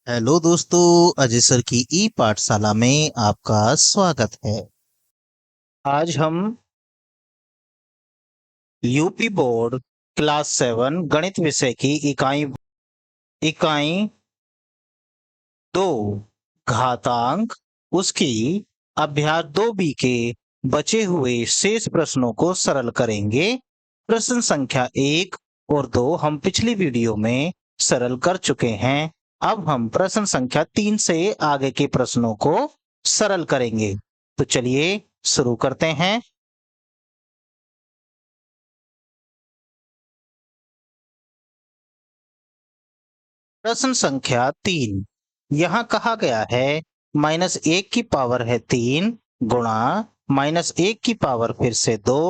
Hello दोस्तों, Ajay sir की ई पाठशाला में आपका स्वागत है। आज हम यूपी बोर्ड क्लास 7 गणित विषय की इकाई 2 घातांक उसकी अभ्यास 2B के बचे हुए शेष प्रश्नों को सरल करेंगे। प्रश्न संख्या 1 और 2 हम पिछली वीडियो में सरल कर चुके हैं। अब हम प्रश्न संख्या 3 से आगे के प्रश्नों को सरल करेंगे। तो चलिए शुरू करते हैं। प्रश्न संख्या 3 यहाँ कहा गया है -1 की पावर है 3 गुणा -1 की पावर फिर से 2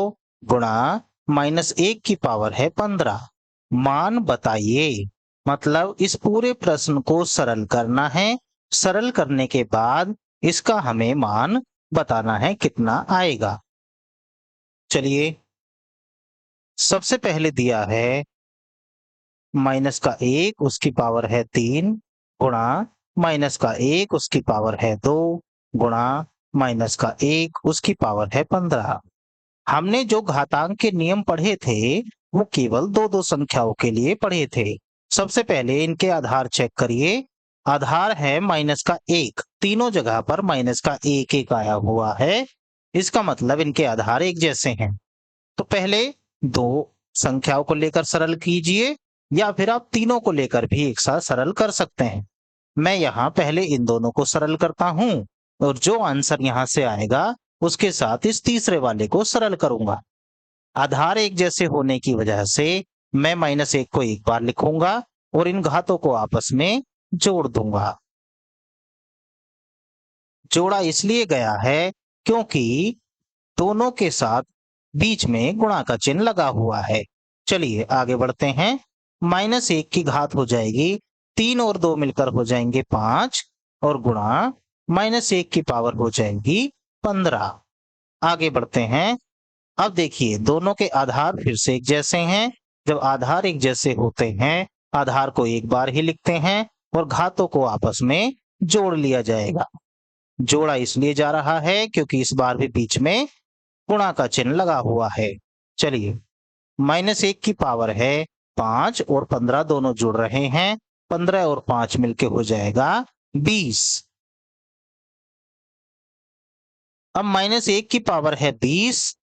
गुणा -1 की पावर है 15। मान बताइए। मतलब इस पूरे प्रश्न को सरल करना है। सरल करने के बाद इसका हमें मान बताना है कितना आएगा। चलिए, सबसे पहले दिया है -1 उसकी पावर है 3 गुणा -1 उसकी पावर है 2 गुणा -1 उसकी पावर है 15। हमने जो घातांक के नियम पढ़े थे वो केवल दो दो संख्याओं के लिए पढ़े थे। सबसे पहले इनके आधार चेक करिए। आधार है -1, तीनों जगह पर -1 आया हुआ है। इसका मतलब इनके आधार एक जैसे हैं। तो पहले दो संख्याओं को लेकर सरल कीजिए या फिर आप तीनों को लेकर भी एक साथ सरल कर सकते हैं। मैं यहाँ पहले इन दोनों को सरल करता हूं और जो आंसर यहाँ से आएगा उसके साथ इस तीसरे वाले को सरल करूंगा। आधार एक जैसे होने की वजह से मैं -1 को एक बार लिखूंगा और इन घातों को आपस में जोड़ दूंगा। जोड़ा इसलिए गया है क्योंकि दोनों के साथ बीच में गुणा का चिन्ह लगा हुआ है। चलिए आगे बढ़ते हैं। -1 की घात हो जाएगी 3 और 2 मिलकर हो जाएंगे 5 और गुणा -1 की पावर हो जाएगी 15। आगे बढ़ते हैं। अब देखिए दोनों के आधार फिर से एक जैसे हैं। जब आधार एक जैसे होते हैं आधार को एक बार ही लिखते हैं और घातों को आपस में जोड़ लिया जाएगा। जोड़ा इसलिए जा रहा है क्योंकि इस बार भी बीच में गुणा का चिन्ह लगा हुआ है। चलिए, -1 की पावर है 5 और 15 दोनों जुड़ रहे हैं। 15 और 5 मिलके हो जाएगा 20। अब -1 की पावर है 20।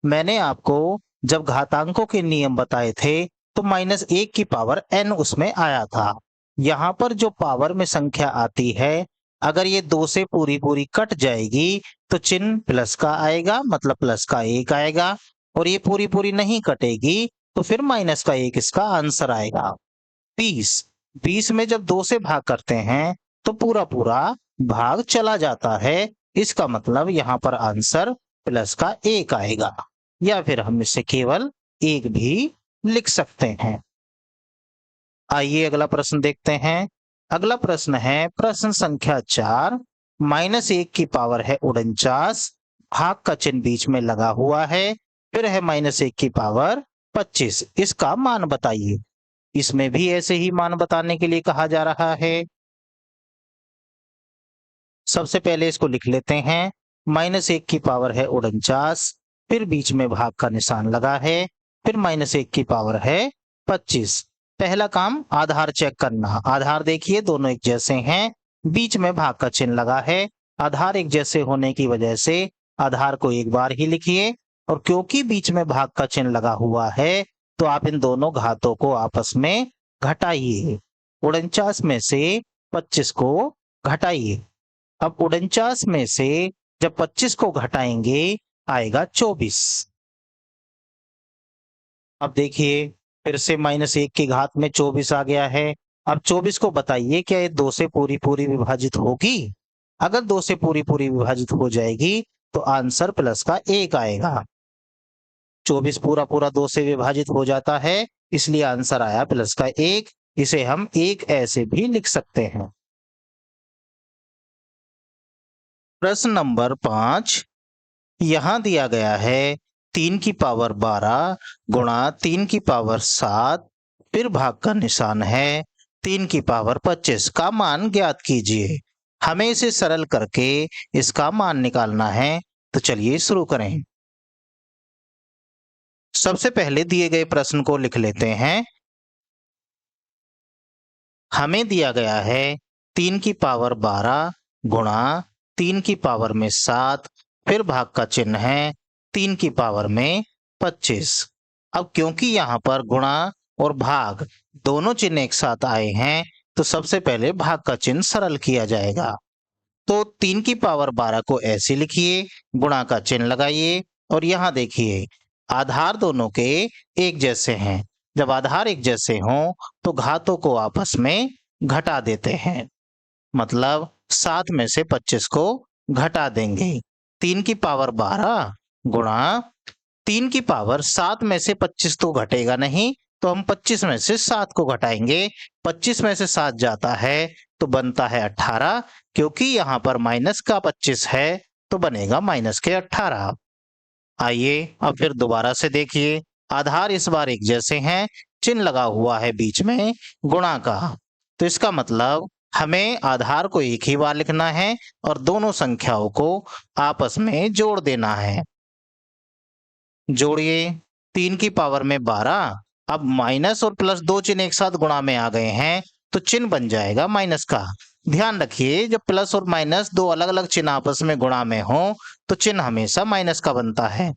मैंने आपको जब घातांकों के नियम बताए थे तो -1 की पावर n उसमें आया था। यहाँ पर जो पावर में संख्या आती है अगर ये 2 से पूरी पूरी कट जाएगी तो चिन्ह प्लस का आएगा, मतलब प्लस का 1 आएगा। और ये पूरी पूरी नहीं कटेगी तो फिर माइनस का 1 इसका आंसर आएगा। 20 में जब 2 से भाग करते हैं तो पूरा पूरा भाग चला जाता है। इसका मतलब यहाँ पर आंसर प्लस का 1 आएगा या फिर हम इसे केवल 1 भी लिख सकते हैं। आइए अगला प्रश्न देखते हैं। अगला प्रश्न है प्रश्न संख्या 4। -1 की पावर है 49, भाग का चिन्ह बीच में लगा हुआ है, फिर है -1 की पावर 25। इसका मान बताइए। इसमें भी ऐसे ही मान बताने के लिए कहा जा रहा है। सबसे पहले इसको लिख लेते हैं। -1 की पावर है 49, फिर बीच में भाग का निशान लगा है, फिर -1 की पावर है 25। पहला काम आधार चेक करना। आधार देखिए दोनों एक जैसे हैं, बीच में भाग का चिन्ह लगा है। आधार एक जैसे होने की वजह से आधार को एक बार ही लिखिए और क्योंकि बीच में भाग का चिन्ह लगा हुआ है तो आप इन दोनों घातों को आपस में घटाइए। 49 में से 25 को घटाइए। अब 49 में से जब 25 को घटाएंगे आएगा 24। अब देखिए फिर से -1 की घात में 24 आ गया है। अब 24 को बताइए क्या ये 2 से पूरी पूरी विभाजित होगी? अगर 2 से पूरी पूरी विभाजित हो जाएगी तो आंसर प्लस का 1 आएगा। 24 पूरा पूरा 2 से विभाजित हो जाता है इसलिए आंसर आया प्लस का 1। इसे हम 1 ऐसे भी लिख सकते हैं। प्रश्न नंबर 5 यहाँ दिया गया है 3 की पावर 12 गुणा 3 की पावर 7, फिर भाग का निशान है। 3 की पावर 25 का मान ज्ञात कीजिए। हमें इसे सरल करके इसका मान निकालना है, तो चलिए शुरू करें। सबसे पहले दिए गए प्रश्न को लिख लेते हैं। हमें दिया गया है 3 की पावर 12 गुणा 3 की पावर में 7, फिर भाग का चिन्ह है 3 की पावर में 25। अब क्योंकि यहाँ पर गुणा और भाग दोनों चिन्ह एक साथ आए हैं, तो सबसे पहले भाग का चिन्ह सरल किया जाएगा। तो 3 की पावर 12 को ऐसे लिखिए, गुणा का चिन्ह लगाइए और यहाँ देखिए आधार दोनों के एक जैसे हैं। जब आधार एक जैसे हों तो घातों को आपस में घटा देते हैं, मतलब 7 में से 25 को घटा देंगे। 3 की पावर 12 गुणा 3 की पावर 7 में से 25 तो घटेगा नहीं, तो हम 25 में से 7 को घटाएंगे। 25 में से 7 जाता है तो बनता है 18, क्योंकि यहाँ पर माइनस का 25 है तो बनेगा माइनस के 18। आइए अब फिर दोबारा से देखिए, आधार इस बार एक जैसे हैं, चिन्ह लगा हुआ है बीच में गुणा का, तो इसका मतलब हमें आधार को एक ही बार लिखना है और दोनों संख्याओं को आपस में जोड़ देना है। जोड़िए 3 की पावर में 12, अब माइनस और प्लस दो चिन्ह एक साथ गुणा में आ गए हैं, तो चिन्ह बन जाएगा माइनस का। ध्यान रखिए जब प्लस और माइनस दो अलग अलग चिन्ह आपस में गुणा में हो तो चिन्ह हमेशा माइनस का बनता है।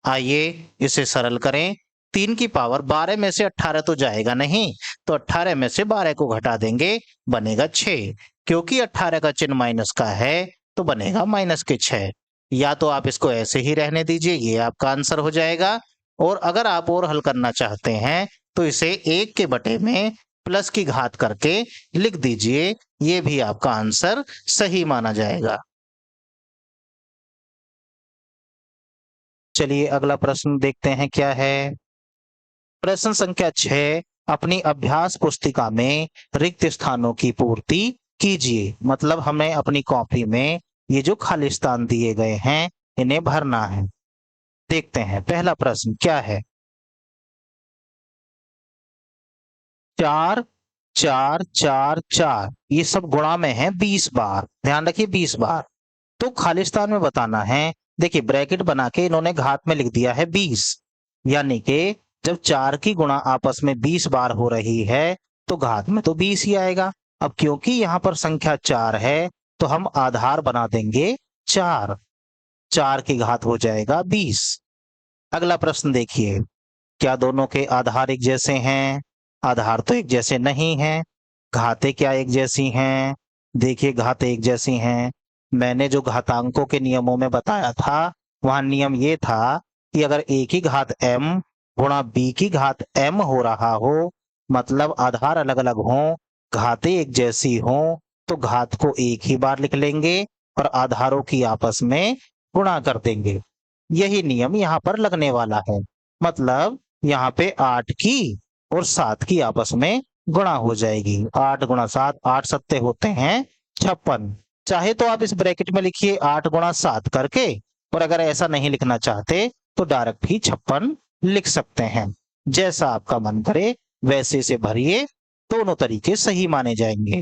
आइए इसे सरल करें। 3 की पावर 12 में से 18 तो जाएगा नहीं, तो 18 में से 12 को घटा देंगे, बनेगा 6। क्योंकि 18 का चिन्ह माइनस का है तो बनेगा माइनस के 6। या तो आप इसको ऐसे ही रहने दीजिए, ये आपका आंसर हो जाएगा। और अगर आप और हल करना चाहते हैं तो इसे 1 के बटे में प्लस की घात करके लिख दीजिए, ये भी आपका आंसर सही माना जाएगा। चलिए अगला प्रश्न देखते हैं क्या है। प्रश्न संख्या 6, अपनी अभ्यास पुस्तिका में रिक्त स्थानों की पूर्ति कीजिए। मतलब हमें अपनी कॉपी में ये जो खाली स्थान दिए गए हैं इन्हें भरना है। देखते हैं पहला प्रश्न क्या है। 4 4 4 4 ये सब गुणा में है 20 बार, ध्यान रखिए 20 बार। तो खालिस्तान में बताना है। देखिए ब्रैकेट बना के इन्होंने घात में लिख दिया है 20, यानी कि जब 4 की गुणा आपस में 20 बार हो रही है तो घात में तो 20 ही आएगा। अब क्योंकि यहाँ पर संख्या 4 है तो हम आधार बना देंगे 4, 4 की घात हो जाएगा 20। अगला प्रश्न देखिए, क्या दोनों के आधार एक जैसे हैं? आधार तो एक जैसे नहीं हैं। घातें क्या एक जैसी हैं? देखिए घातें एक जैसी हैं। मैंने जो घातांकों के नियमों में बताया था वहां नियम ये था कि अगर a की घात m गुणा b की घात m हो रहा हो, मतलब आधार अलग अलग हों, घातें एक जैसी हों, तो घात को एक ही बार लिख लेंगे और आधारों की आपस में गुणा कर देंगे। यही नियम यहाँ पर लगने वाला है। मतलब यहाँ पे 8 की और 7 की आपस में गुणा हो जाएगी। 8 गुणा 7, 8 सत्ते होते हैं 56। चाहे तो आप इस ब्रैकेट में लिखिए 8 गुणा 7 करके, और अगर ऐसा नहीं लिखना चाहते तो डायरेक्ट ही 56 लिख सकते हैं। जैसा आपका मन करे वैसे से भरिए, दोनों तरीके सही माने जाएंगे।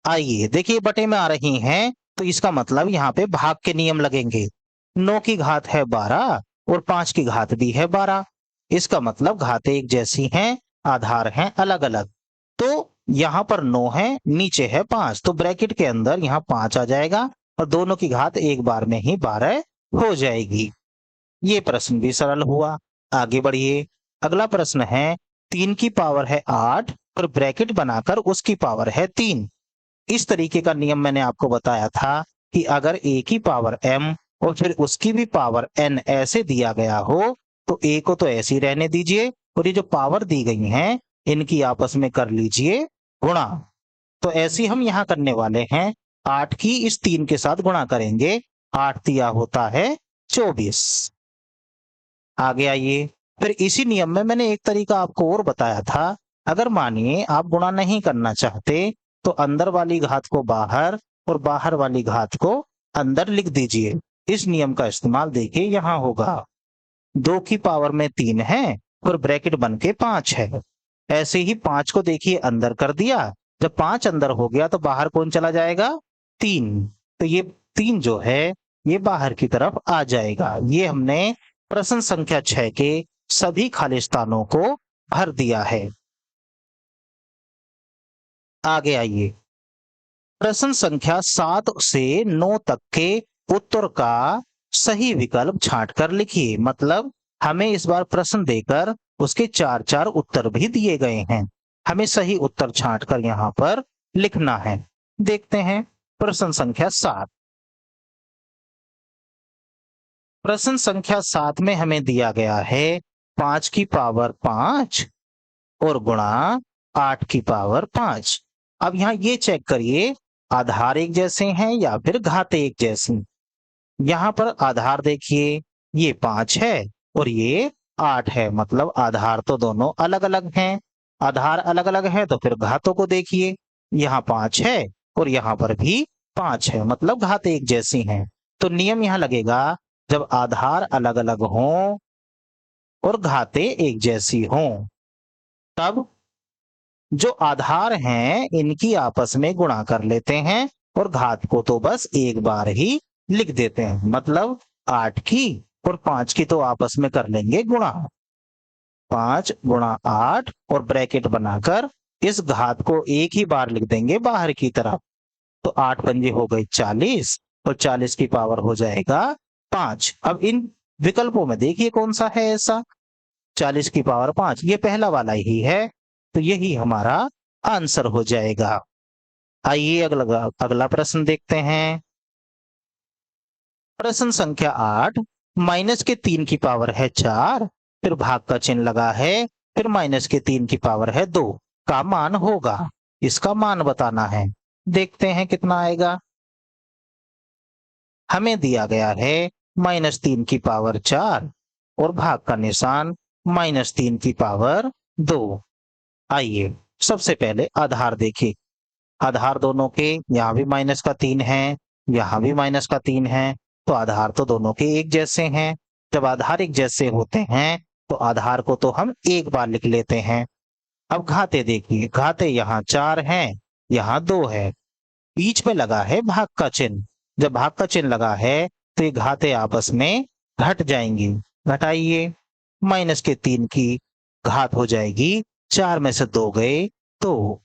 आइए देखिए बटे में आ रही हैं, तो इसका मतलब यहाँ पे भाग के नियम लगेंगे। 9 की घात है 12 और 5 की घात भी है 12, इसका मतलब घातें एक जैसी हैं, आधार हैं अलग अलग। तो यहाँ पर 9 है, नीचे है 5, तो ब्रैकेट के अंदर यहाँ 5 आ जाएगा और दोनों की घात एक बार में ही 12 हो जाएगी। ये प्रश्न भी सरल हुआ। आगे बढ़िए, अगला प्रश्न है 3 की पावर है 8 और ब्रैकेट बनाकर उसकी पावर है 3। इस तरीके का नियम मैंने आपको बताया था कि अगर a की पावर m और फिर उसकी भी पावर n ऐसे दिया गया हो तो a को तो ऐसे ही रहने दीजिए और ये जो पावर दी गई हैं इनकी आपस में कर लीजिए गुणा। तो ऐसे हम यहाँ करने वाले हैं, 8 की इस 3 के साथ गुणा करेंगे, 8 दिया होता है 24। आगे आइए, फिर इसी नियम में मैंने एक तरीका आपको और बताया था। अगर मानिए आप गुणा नहीं करना चाहते तो अंदर वाली घात को बाहर और बाहर वाली घात को अंदर लिख दीजिए। इस नियम का इस्तेमाल देखिए यहाँ होगा। 2 की पावर में 3 है और ब्रैकेट बन के 5 है, ऐसे ही 5 को देखिए अंदर कर दिया, जब 5 अंदर हो गया तो बाहर कौन चला जाएगा? 3। तो ये 3 जो है ये बाहर की तरफ आ जाएगा। ये हमने प्रश्न संख्या 6 के सभी खाली स्थानों को भर दिया है। आगे आइए, प्रश्न संख्या 7 से 9 तक के उत्तर का सही विकल्प छांटकर लिखिए। मतलब हमें इस बार प्रश्न देकर उसके 4-4 उत्तर भी दिए गए हैं, हमें सही उत्तर छांटकर यहाँ पर लिखना है। देखते हैं प्रश्न संख्या 7। प्रश्न संख्या 7 में हमें दिया गया है 5 की पावर 5 और गुणा 8 की पावर 5। अब यहाँ ये चेक करिए आधार एक जैसे हैं या फिर घात एक जैसी। यहाँ पर आधार देखिए ये 5 है और ये 8 है, मतलब आधार तो दोनों अलग अलग हैं। आधार अलग अलग है तो फिर घातों को देखिए, यहाँ 5 है और यहाँ पर भी 5 है, मतलब घात एक जैसी हैं। तो नियम यहाँ लगेगा जब आधार अलग अलग हों और घातें एक जैसी हों, तब जो आधार हैं इनकी आपस में गुणा कर लेते हैं और घात को तो बस एक बार ही लिख देते हैं। मतलब 8 की और 5 की तो आपस में कर लेंगे गुणा, 5 गुणा 8 और ब्रैकेट बनाकर इस घात को एक ही बार लिख देंगे बाहर की तरफ। तो 8 पंजे हो गई 40 और 40 की पावर हो जाएगा 5। अब इन विकल्पों में देखिए कौन सा है ऐसा 40 की पावर 5, ये पहला वाला ही है, तो यही हमारा आंसर हो जाएगा। आइए अगला प्रश्न देखते हैं। प्रश्न संख्या 8, माइनस के 3 की पावर है 4, फिर भाग का चिन्ह लगा है, फिर माइनस के 3 की पावर है 2 का मान होगा। इसका मान बताना है। देखते हैं कितना आएगा। हमें दिया गया है -3 की पावर 4 और भाग का निशान -3 की पावर 2। आइए सबसे पहले आधार देखिए, आधार दोनों के यहाँ भी -3 है, यहाँ भी -3 है, तो आधार तो दोनों के एक जैसे हैं। जब आधार एक जैसे होते हैं तो आधार को तो हम एक बार लिख लेते हैं। अब घाते देखिए, घाते यहाँ 4 हैं, यहाँ 2 है, बीच में लगा है भाग का चिन्ह। जब भाग का चिन्ह लगा है तो ये घाते आपस में घट जाएंगी। घटाइए, -3 की घात हो जाएगी 4 में से 2 गए तो,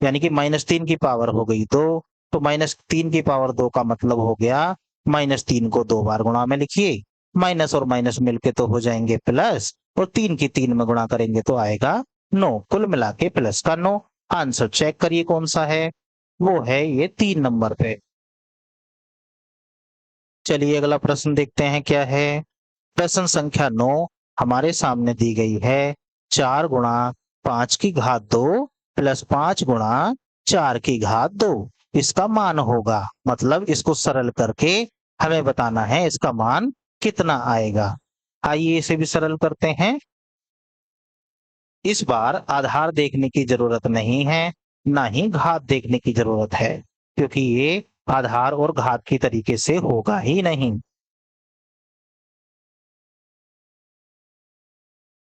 यानी कि -3 की पावर हो गई 2, तो -3 की पावर 2 का मतलब हो गया -3 को 2 बार गुणा में लिखिए, माइनस और माइनस मिलके तो हो जाएंगे प्लस, और 3 की 3 में गुणा करेंगे तो आएगा 9, कुल मिला के प्लस का 9। आंसर चेक करिए कौन सा है, वो है ये 3 नंबर पे। चलिए अगला प्रश्न देखते हैं क्या है। प्रश्न संख्या 9 हमारे सामने दी गई है 4 गुणा 5 की घात 2 प्लस 5 गुणा 4 की घात 2, इसका मान होगा। मतलब इसको सरल करके हमें बताना है इसका मान कितना आएगा। आइए इसे भी सरल करते हैं। इस बार आधार देखने की जरूरत नहीं है, ना ही घात देखने की जरूरत है, क्योंकि ये आधार और घात की तरीके से होगा ही नहीं।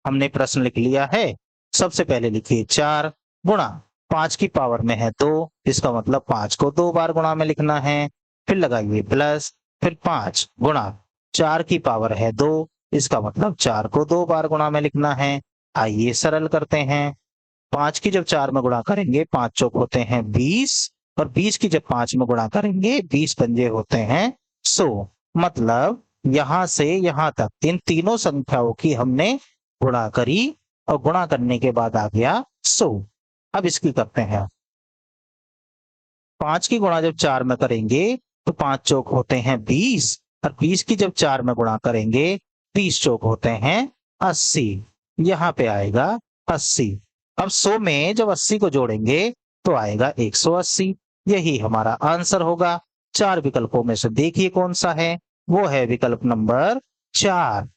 हमने प्रश्न लिख लिया है। सबसे पहले लिखिए 4 गुणा 5 की पावर में है 2, इसका मतलब 5 को 2 बार गुणा में लिखना है। फिर लगाइए प्लस, फिर 5 गुणा 4 की पावर है 2, इसका मतलब 4 को 2 बार गुणा में लिखना है। आइए सरल करते हैं। 5 की जब 4 में गुणा करेंगे 5 चौक होते हैं 20, और 20 की जब 5 में गुणा करेंगे 20 पंजे होते हैं 100। मतलब यहां से यहां तक इन तीनों संख्याओं की हमने गुणा करी और गुणा करने के बाद आ गया 100। अब इसकी करते हैं। 5 की गुणा जब 4 में करेंगे तो 5 चौक होते हैं 20, और 20 की जब 4 में गुणा करेंगे 30 चौक होते हैं 80। यहाँ पे आएगा 80। अब 100 में जब 80 को जोड़ेंगे तो आएगा 180। यही हमारा आंसर होगा। 4 विकल्पों में से देखिए कौन सा है, वो है विकल्प नंबर 4।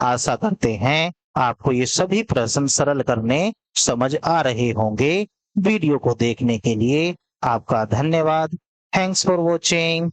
आशा करते हैं आपको ये सभी प्रश्न सरल करने समझ आ रहे होंगे। वीडियो को देखने के लिए आपका धन्यवाद। Thanks for watching.